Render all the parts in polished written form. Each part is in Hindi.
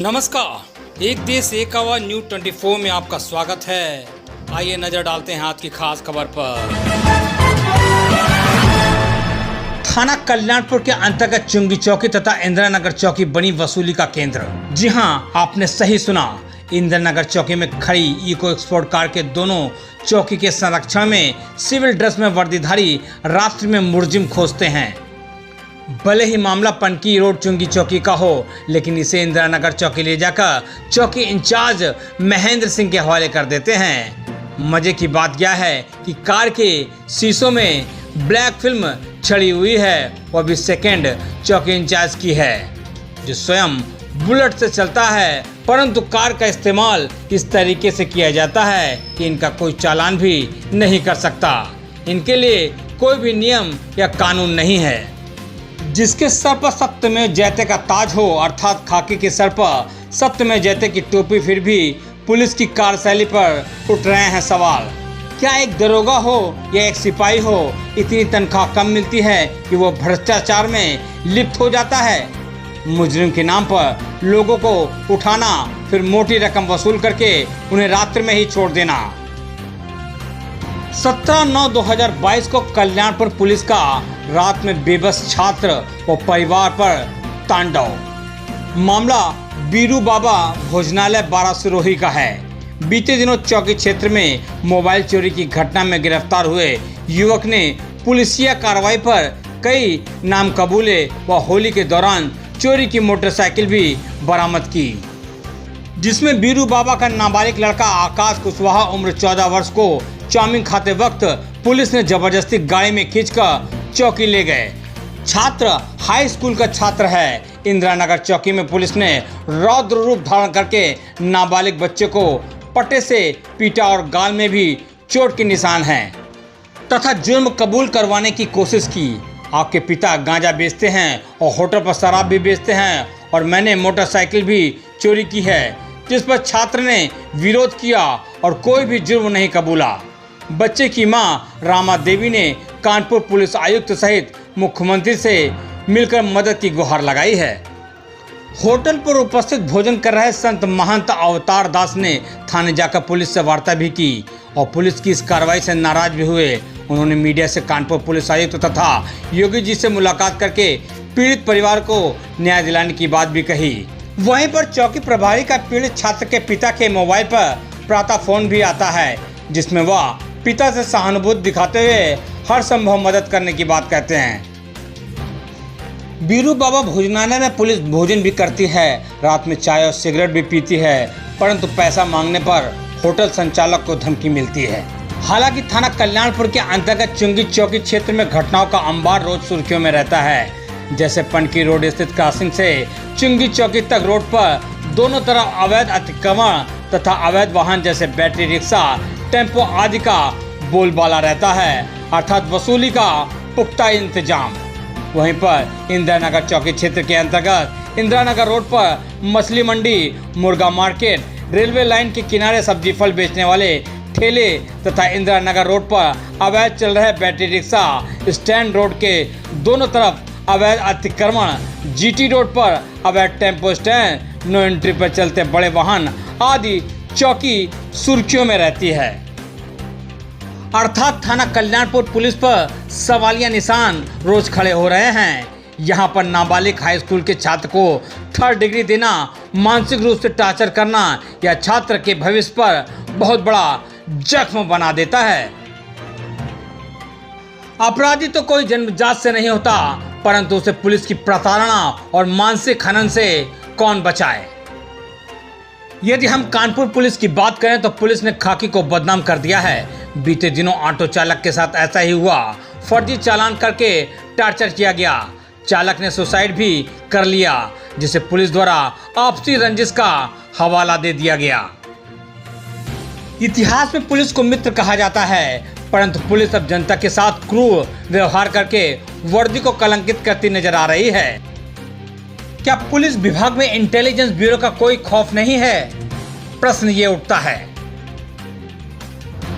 नमस्कार, एक देश एक आवाज न्यूज 24 में आपका स्वागत है। आइए नजर डालते हैं आज की खास खबर पर। थाना कल्याणपुर के अंतर्गत चुंगी चौकी तथा इंदिरा नगर चौकी बनी वसूली का केंद्र। जी हां, आपने सही सुना। इंदिरा नगर चौकी में खड़ी इको एक्सपोर्ट कार के दोनों चौकी के संरक्षण में सिविल ड्रेस में वर्दीधारी रात्रि में मुलजिम खोजते हैं। भले ही मामला पनकी रोड चुंगी चौकी का हो, लेकिन इसे इंदिरा नगर चौकी ले जाकर चौकी इंचार्ज महेंद्र सिंह के हवाले कर देते हैं। मजे की बात यह है कि कार के शीशों में ब्लैक फिल्म छड़ी हुई है, वह भी सेकंड चौकी इंचार्ज की है, जो स्वयं बुलेट से चलता है। परंतु कार का इस्तेमाल इस तरीके से किया जाता है कि इनका कोई चालान भी नहीं कर सकता। इनके लिए कोई भी नियम या कानून नहीं है। जिसके सर पर सत्यमेव जयते का ताज हो, अर्थात खाकी के सर पर सत्यमेव जयते की टोपी, फिर भी पुलिस की कार्यशैली पर उठ रहे हैं सवाल। क्या एक दरोगा हो या एक सिपाही हो, इतनी तनख्वाह कम मिलती है कि वो भ्रष्टाचार में लिप्त हो जाता है? मुजरिम के नाम पर लोगों को उठाना, फिर मोटी रकम वसूल करके उन्हें रात्रि में ही छोड़ देना। 17/9/2022 को कल्याणपुर पुलिस का रात में बेबस छात्र और परिवार पर तांडव। मामला बीरू बाबा भोजनालय 12 सिरोही का है। बीते दिनों चौकी क्षेत्र में मोबाइल चोरी की घटना में गिरफ्तार हुए युवक ने पुलिसिया कार्रवाई पर कई नाम कबूले व होली के दौरान चोरी की मोटरसाइकिल भी बरामद की, जिसमें बीरू बाबा का नाबालिग लड़का आकाश कुशवाहा उम्र 14 वर्ष को चाउमीन खाते वक्त पुलिस ने जबरदस्ती गाड़ी में खींचकर चौकी ले गए। छात्र हाई स्कूल का छात्र है। इंदिरा नगर चौकी में पुलिस ने रौद्र रूप धारण करके नाबालिग बच्चे को पट्टे से पीटा और गाल में भी चोट के निशान हैं, तथा जुर्म कबूल करवाने की कोशिश की। आपके पिता गांजा बेचते हैं और होटल पर शराब भी बेचते हैं, और मैंने मोटरसाइकिल भी चोरी की है, जिस पर छात्र ने विरोध किया और कोई भी जुर्म नहीं कबूला। बच्चे की मां रामा देवी ने कानपुर पुलिस आयुक्त सहित मुख्यमंत्री से मिलकर मदद की गुहार लगाई है। होटल पर उपस्थित भोजन कर रहे संत महंत अवतार दास ने थाने जाकर पुलिस से वार्ता भी की और पुलिस की इस कार्रवाई से नाराज भी हुए। उन्होंने मीडिया से कानपुर पुलिस आयुक्त तथा योगी जी से मुलाकात करके पीड़ित परिवार को न्याय दिलाने की बात भी कही। वहीं पर चौकी प्रभारी का पीड़ित छात्र के पिता के मोबाइल पर प्रातः फोन भी आता है, जिसमें वह पिता से सहानुभूति दिखाते हुए हर संभव मदद करने की बात कहते हैं। बीरू बाबा भोजनालय में पुलिस भोजन भी करती है, रात में चाय और सिगरेट भी पीती है, परंतु पैसा मांगने पर होटल संचालक को धमकी मिलती है। हालांकि थाना कल्याणपुर के अंतर्गत चुंगी चौकी क्षेत्र में घटनाओं का अंबार रोज सुर्खियों में रहता है। जैसे पनकी रोड स्थित क्रॉसिंग से चुंगी चौकी तक रोड पर दोनों तरफ अवैध अतिक्रमण तथा अवैध वाहन जैसे बैटरी रिक्शा, टेम्पो आदि का बोलबाला रहता है, अर्थात वसूली का पुख्ता इंतजाम। वहीं पर इंदिरा नगर चौकी क्षेत्र के अंतर्गत इंदिरा नगर रोड पर मछली मंडी, मुर्गा मार्केट, रेलवे लाइन के किनारे सब्जी फल बेचने वाले ठेले तथा इंदिरा नगर रोड पर अवैध चल रहे बैटरी रिक्शा, स्टैंड रोड के दोनों तरफ अवैध अतिक्रमण, जीटी रोड पर अवैध टेम्पो स्टैंड, नो एंट्री पर चलते बड़े वाहन आदि चौकी सुर्खियों में रहती है। अर्थात थाना कल्याणपुर पुलिस पर सवालिया निशान रोज खड़े हो रहे हैं। यहाँ पर नाबालिग हाई स्कूल के छात्र को 3rd डिग्री देना, मानसिक रूप से टॉर्चर करना या छात्र के भविष्य पर बहुत बड़ा जख्म बना देता है। अपराधी तो कोई जन्मजात से नहीं होता, परंतु उसे पुलिस की प्रताड़ना और मानसिक हनन से कौन बचाए। यदि हम कानपुर पुलिस की बात करें तो पुलिस ने खाकी को बदनाम कर दिया है। बीते दिनों ऑटो चालक के साथ ऐसा ही हुआ। फर्जी चालान करके टॉर्चर किया गया। चालक ने सुसाइड भी कर लिया, जिसे पुलिस द्वारा आपसी रंजिश का हवाला दे दिया गया। इतिहास में पुलिस को मित्र कहा जाता है, परंतु पुलिस अब जनता के साथ क्रूर व्यवहार करके वर्दी को कलंकित करती नजर आ रही है। क्या पुलिस विभाग में इंटेलिजेंस ब्यूरो का कोई खौफ नहीं है? प्रश्न ये उठता है।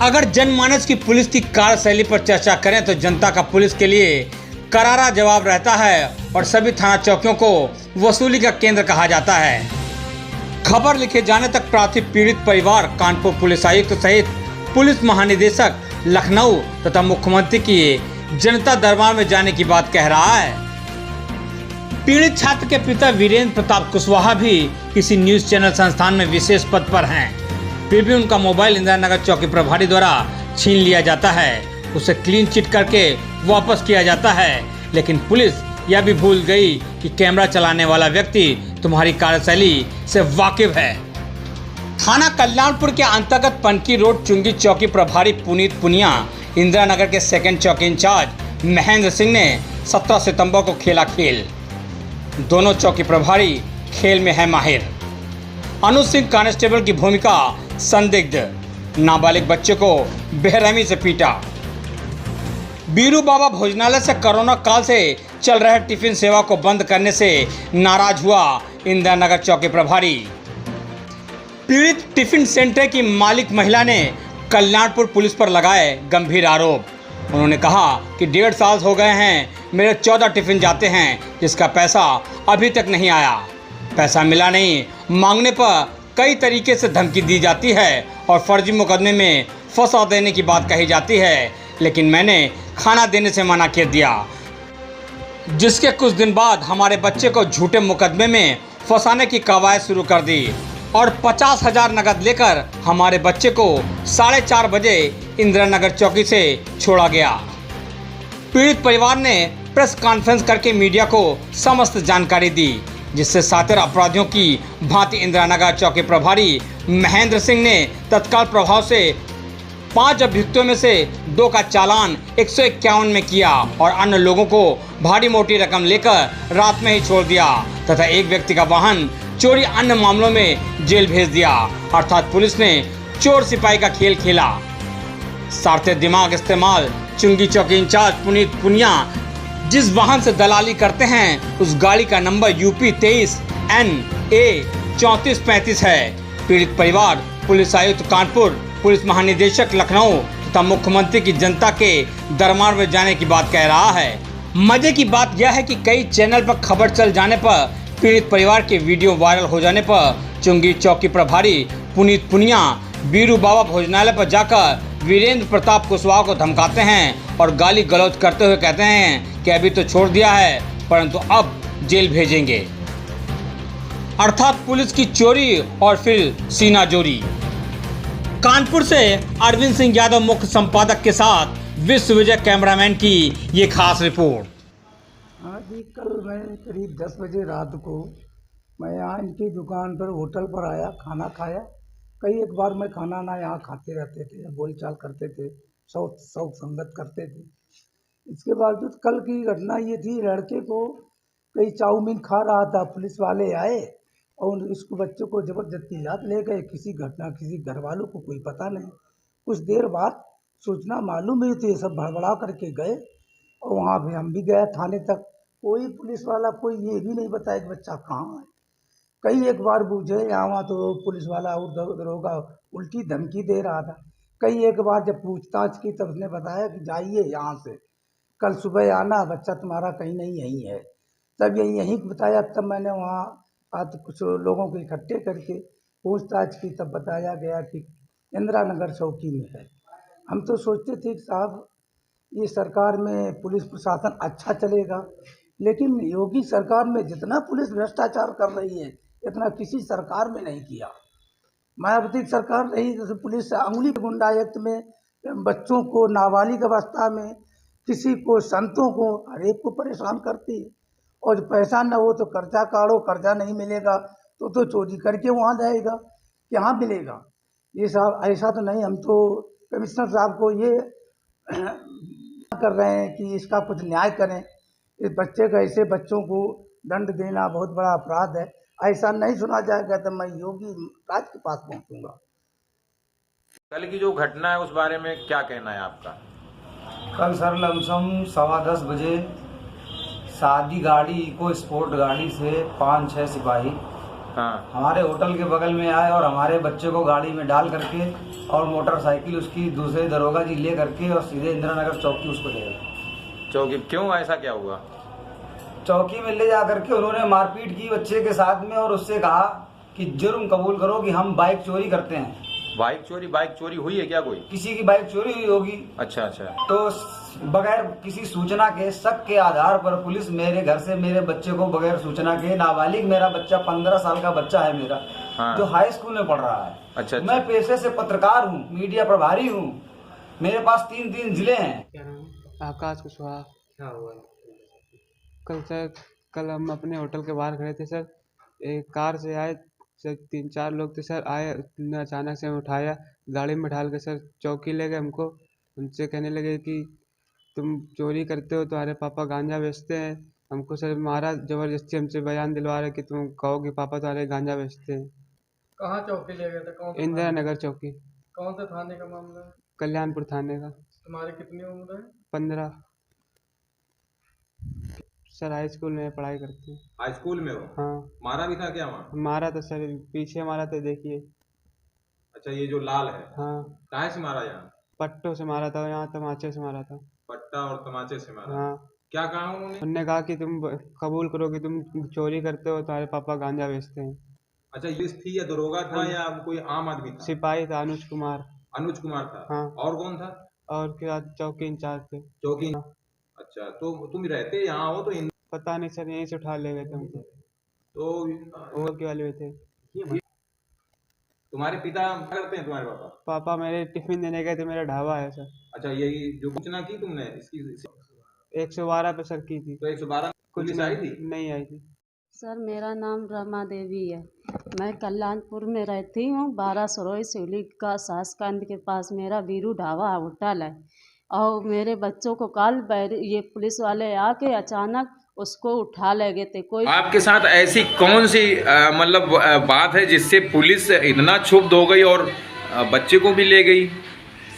अगर जनमानस की पुलिस की कार्यशैली पर चर्चा करें तो जनता का पुलिस के लिए करारा जवाब रहता है और सभी थाना चौकियों को वसूली का केंद्र कहा जाता है। खबर लिखे जाने तक प्राथमिक पीड़ित परिवार कानपुर पुलिस आयुक्त सहित पुलिस महानिदेशक लखनऊ तथा मुख्यमंत्री की जनता दरबार में जाने की बात कह रहा है। पीड़ित छात्र के पिता वीरेंद्र प्रताप कुशवाहा भी किसी न्यूज चैनल संस्थान में विशेष पद पर हैं। फिर भी उनका मोबाइल इंदिरा नगर चौकी प्रभारी द्वारा छीन लिया जाता है, उसे क्लीन चिट करके वापस किया जाता है। लेकिन पुलिस यह भी भूल गई कि कैमरा चलाने वाला व्यक्ति तुम्हारी कार्यशैली से वाकिफ है। थाना कल्याणपुर के अंतर्गत पनकी रोड चुंगी चौकी प्रभारी पुनीत पुनिया इंदिरा नगर के सेकंड चौकी इंचार्ज महेंद्र सिंह ने 17 सितंबर को खेला खेल। दोनों चौकी प्रभारी खेल में है माहिर। अनुज सिंह कांस्टेबल की भूमिका संदिग्ध, नाबालिग बच्चे को बेरहमी से पीटा। बीरू बाबा भोजनालय से कोरोना काल से चल रहे टिफिन सेवा को बंद करने से नाराज हुआ इंदिरा नगर चौकी प्रभारी। पीड़ित टिफिन सेंटर की मालिक महिला ने कल्याणपुर पुलिस पर लगाए गंभीर आरोप। उन्होंने कहा कि 1.5 साल हो गए हैं, मेरे 14 टिफिन जाते हैं, जिसका पैसा अभी तक नहीं आया। पैसा मिला नहीं मांगने पर कई तरीके से धमकी दी जाती है और फर्जी मुकदमे में फंसा देने की बात कही जाती है, लेकिन मैंने खाना देने से मना कर दिया, जिसके कुछ दिन बाद हमारे बच्चे को झूठे मुकदमे में फंसाने की कवायद शुरू कर दी और 50,000 नकद लेकर हमारे बच्चे को 4:30 बजे इंदिरा नगर चौकी से छोड़ा गया। पीड़ित परिवार ने प्रेस कॉन्फ्रेंस करके मीडिया को समस्त जानकारी दी, जिससे शातिर अपराधियों की भांति इंदिरा नगर चौकी प्रभारी महेंद्र सिंह ने तत्काल प्रभाव से 5 अभियुक्तों में से 2 का चालान 151 में किया और अन्य लोगों को भारी मोटी रकम लेकर रात में ही छोड़ दिया तथा एक व्यक्ति का वाहन चोरी अन्य मामलों में जेल भेज दिया। अर्थात पुलिस ने चोर सिपाही का खेल खेला। सारते दिमाग इस्तेमाल चुंगी चौकी इंचार्ज पुनीत पुनिया जिस वाहन से दलाली करते हैं उस गाड़ी का नंबर UP 23 NA 3435 है। पीड़ित परिवार पुलिस आयुक्त कानपुर, पुलिस महानिदेशक लखनऊ तथा मुख्यमंत्री की जनता के दरबार में जाने की बात कह रहा है। मजे की बात यह है कि कई चैनल पर खबर चल जाने पर पीड़ित परिवार के वीडियो वायरल हो जाने पर चुंगी चौकी प्रभारी पुनीत पुनिया बीरू बाबा भोजनालय पर जाकर वीरेंद्र प्रताप कुशवाहा को धमकाते हैं और गाली गलौज करते हुए कहते हैं कि अभी तो छोड़ दिया है, परंतु अब जेल भेजेंगे। अर्थात पुलिस की चोरी और फिर सीना जोरी। कानपुर से अरविंद सिंह यादव मुख्य संपादक के साथ विश्व विजय कैमरामैन की ये खास रिपोर्ट। हाँ जी, कल मैं करीब 10 बजे रात को मैं यहाँ इनकी दुकान पर होटल पर आया, खाना खाया। कई एक बार मैं खाना ना यहाँ खाते रहते थे, बोलचाल करते थे, शौक संगत करते थे। इसके बावजूद कल की घटना ये थी, लड़के को कई चाउमीन खा रहा था, पुलिस वाले आए और इसको बच्चों को ज़बरदस्ती लात ले गए। किसी घर वालों को कोई पता नहीं। कुछ देर बाद सूचना मालूम हुई तो ये सब भड़बड़ा करके गए और वहाँ पे हम भी गए थाने तक। कोई पुलिस वाला कोई ये भी नहीं बताया कि बच्चा कहाँ है। कई एक बार पूछे यहाँ तो पुलिस वाला और दरोगा उल्टी धमकी दे रहा था। कई एक बार जब पूछताछ की तब उसने बताया कि जाइए यहाँ से, कल सुबह आना, बच्चा तुम्हारा कहीं नहीं यहीं है। तब यहीं बताया। तब मैंने वहाँ आज कुछ लोगों को इकट्ठे करके पूछताछ की, तब बताया गया कि इंदिरा नगर चौकी में है। हम तो सोचते थे कि साहब ये सरकार में पुलिस प्रशासन अच्छा चलेगा, लेकिन योगी सरकार में जितना पुलिस भ्रष्टाचार कर रही है इतना किसी सरकार में नहीं किया। मायावती सरकार रही जैसे पुलिस अंगुली गुंडायुक्त में बच्चों को नाबालिग अवस्था में, किसी को, संतों को, हर एक को परेशान करती है। और पैसा न हो तो कर्जा काढ़ो, कर्जा नहीं मिलेगा तो चोरी करके वहाँ जाएगा, यहाँ मिलेगा। ये साहब ऐसा तो नहीं। हम तो कमिश्नर साहब को ये कर रहे हैं कि इसका कुछ न्याय करें। इस बच्चे का, ऐसे बच्चों को दंड देना बहुत बड़ा अपराध है। ऐसा नहीं सुना जाएगा तो मैं योगी राज के पास पहुंचूंगा। कल की जो घटना है उस बारे में क्या कहना है आपका? कल सर लमसम 10:15 बजे शादी गाड़ी, इको स्पोर्ट गाड़ी से 5-6 सिपाही हमारे होटल के बगल में आए और हमारे बच्चे को गाड़ी में डाल करके और मोटरसाइकिल उसकी दूसरे दरोगा जी ले करके और सीधे इंदिरा नगर चौकी उसको ले गए। चौकी क्यों, ऐसा क्या हुआ? चौकी में ले जा करके उन्होंने मारपीट की बच्चे के साथ में और उससे कहा कि जुर्म कबूल करो कि हम बाइक चोरी करते हैं। बाइक चोरी हुई है क्या कोई? किसी की बाइक चोरी हुई होगी। अच्छा। तो बगैर किसी सूचना के, शक के आधार पर पुलिस मेरे घर से मेरे बच्चे को बगैर सूचना के, नाबालिग मेरा बच्चा 15 साल का बच्चा है मेरा, हाँ। जो हाई स्कूल में पढ़ रहा है। अच्छा। मैं पेशे से पत्रकार हूँ, मीडिया प्रभारी हूँ, मेरे पास 3 जिले हैं। आकाश कुशवाहा। क्या हुआ कल सर? कल हम अपने होटल के बाहर खड़े थे सर, एक कार से आए सर, 3-4 लोग थे सर, आए ने अचानक से उठाया, गाड़ी में ढाल के सर चौकी ले गए हमको। उनसे कहने लगे कि तुम चोरी करते हो, तुम्हारे पापा गांजा बेचते हैं। हमको सर मारा, जबरदस्ती हमसे बयान दिलवा रहे कि तुम कहो कि पापा तुम्हारे गांजा बेचते हैं। कहाँ चौकी ले गए थे? कौन सा इंदिरा थाने? नगर चौकी, कौन से थाने का मामला है? कल्याणपुर थाने का। तुम्हारी कितनी उम्र है? 15 सर, हाई स्कूल में पढ़ाई करते हैं। हाई स्कूल में हो? हाँ। मारा भी था क्या वहाँ? मारा था सर, पीछे मारा था, देखिए। अच्छा, ये जो लाल है, हाँ। कहाँ से मारा? यहाँ पट्टों से मारा था, यहाँ तमाचे से मारा था। पट्टा और तमाचे से मारा? हाँ। क्या कहा उन्होंने? उनने कहा कि तुम कबूल करो कि तुम चोरी करते हो, तुम्हारे पापा गांजा बेचते हैं। अच्छा, पुलिस थी या दरोगा था या कोई आम आदमी था? सिपाही था, अनुज कुमार। अनुज कुमार था? हाँ। और कौन था? और क्या, चौकी इंचार्ज थे। चौकी। हाँ। अच्छा, तो तुम रहते यहाँ हो तो पता नहीं सर, यहीं से उठा ले गए थे हमको। तो वो के वाले में थे। तुम्हारे पिता क्या करते हैं? तुम्हारे पापा? पापा मेरे टिफिन देने गए थे, मेरा ढाबा है सर। अच्छा, यही जो सूचना की तुमने इसकी 112 पे सर की थी। तो 112 पुलिस आई थी? नहीं आई थी सर। मेरा नाम रमा देवी है, मैं कल्याणपुर में रहती हूँ। 12 सरोई सिवली का सासकंद के पास मेरा वीरू ढाबा होटल है। और मेरे बच्चों को कल ये पुलिस वाले आके अचानक उसको उठा ले गए थे। कोई आपके साथ ऐसी कौन सी मतलब बात है जिससे पुलिस इतना क्षुब्ध हो गई और बच्चे को भी ले गई?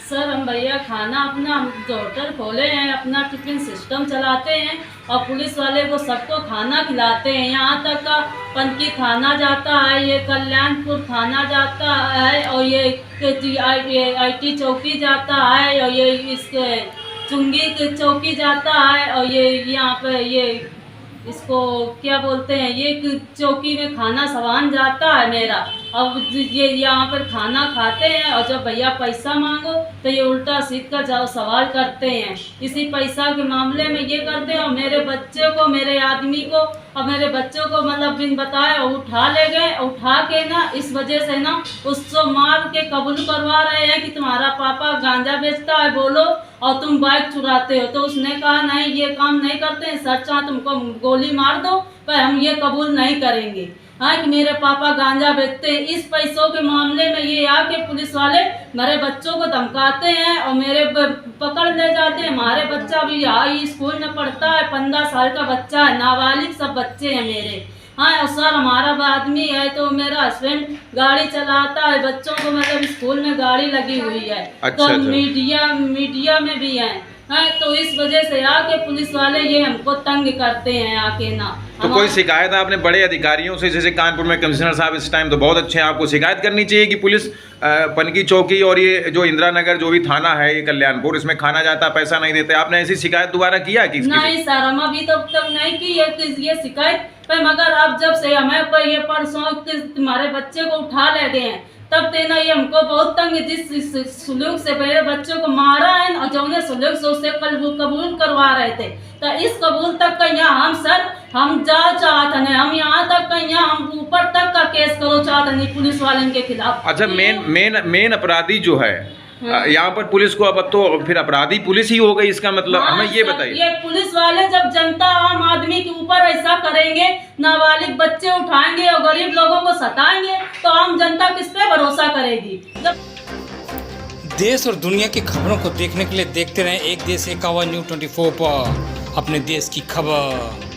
सर, हम भैया खाना अपना होटल खोले हैं, अपना टिफिन सिस्टम चलाते हैं और पुलिस वाले को सबको खाना खिलाते हैं। यहाँ तक का पनकी थाना जाता है, ये कल्याणपुर थाना जाता है, और ये IT चौकी जाता है, और ये इसके चुंगी की चौकी जाता है, और ये यहाँ पे ये इसको क्या बोलते हैं, ये चौकी में खाना सामान जाता है मेरा। अब ये यहाँ पर खाना खाते हैं और जब भैया पैसा मांगो तो ये उल्टा सीधा जाओ सवाल करते हैं। इसी पैसा के मामले में ये करते हैं और मेरे बच्चे को, मेरे आदमी को और मेरे बच्चों को मतलब बिन बताए उठा ले गए। उठा के ना इस वजह से ना उसको मार के कबूल करवा रहे हैं कि तुम्हारा पापा गांजा बेचता है, बोलो, और तुम बाइक चुराते हो। तो उसने कहा नहीं, ये काम नहीं करते हैं, सच है तुमको गोली मार दो पर हम ये कबूल नहीं करेंगे हाँ कि मेरे पापा गांजा बेचते हैं। इस पैसों के मामले में ये आके पुलिस वाले मेरे बच्चों को धमकाते हैं और मेरे पकड़ ले जाते हैं। हमारे बच्चा भी हाई स्कूल में पढ़ता है, 15 साल का बच्चा है, नाबालिग सब बच्चे हैं मेरे। हाँ, और सर हमारा आदमी है तो मेरा हस्बैंड गाड़ी चलाता है, बच्चों को मतलब स्कूल में गाड़ी लगी हुई है। अच्छा, तो अच्छा। मीडिया में भी है। हाँ, तो इस वजह से आके पुलिस वाले ये हमको तंग करते हैं आके ना। तो कोई शिकायत आपने बड़े अधिकारियों से, जैसे कानपुर में कमिश्नर साहब इस टाइम तो बहुत अच्छे हैं, आपको शिकायत करनी चाहिए कि पुलिस पनकी चौकी और ये जो इंदिरा नगर जो भी थाना है ये कल्याणपुर, इसमें खाना जाता पैसा नहीं देते। आपने ऐसी शिकायत दोबारा किया कि नहीं सर, हम अभी तक नहीं की है ये शिकायत पर, मगर अब जब से हमें पर ये परसों तुम्हारे बच्चे को उठा ले गए हैं तब तेना ये हमको बहुत तंग, जिस सुलूक से मेरे बच्चों को मारा है और जो उन्हें सुलूक से उससे कबूल करवा रहे थे, तो इस कबूल तक का यहाँ हम सर हम जा चाहते हैं, हम यहाँ तक का यहाँ हम ऊपर तक का केस करो चाहते नहीं पुलिस वाले के खिलाफ। अच्छा, मेन अपराधी जो है यहाँ पर पुलिस को, अब तो फिर अपराधी पुलिस ही हो गई, इसका मतलब हाँ, हमें ये बताइए। ये पुलिस वाले जब जनता आम आदमी के ऊपर ऐसा करेंगे, नाबालिग बच्चे उठाएंगे और गरीब लोगों को सताएंगे, तो आम जनता किस पे भरोसा करेगी। देश और दुनिया की खबरों को देखने के लिए देखते रहें एक देश 51 न्यूज़ 24 पर अपने देश की खबर।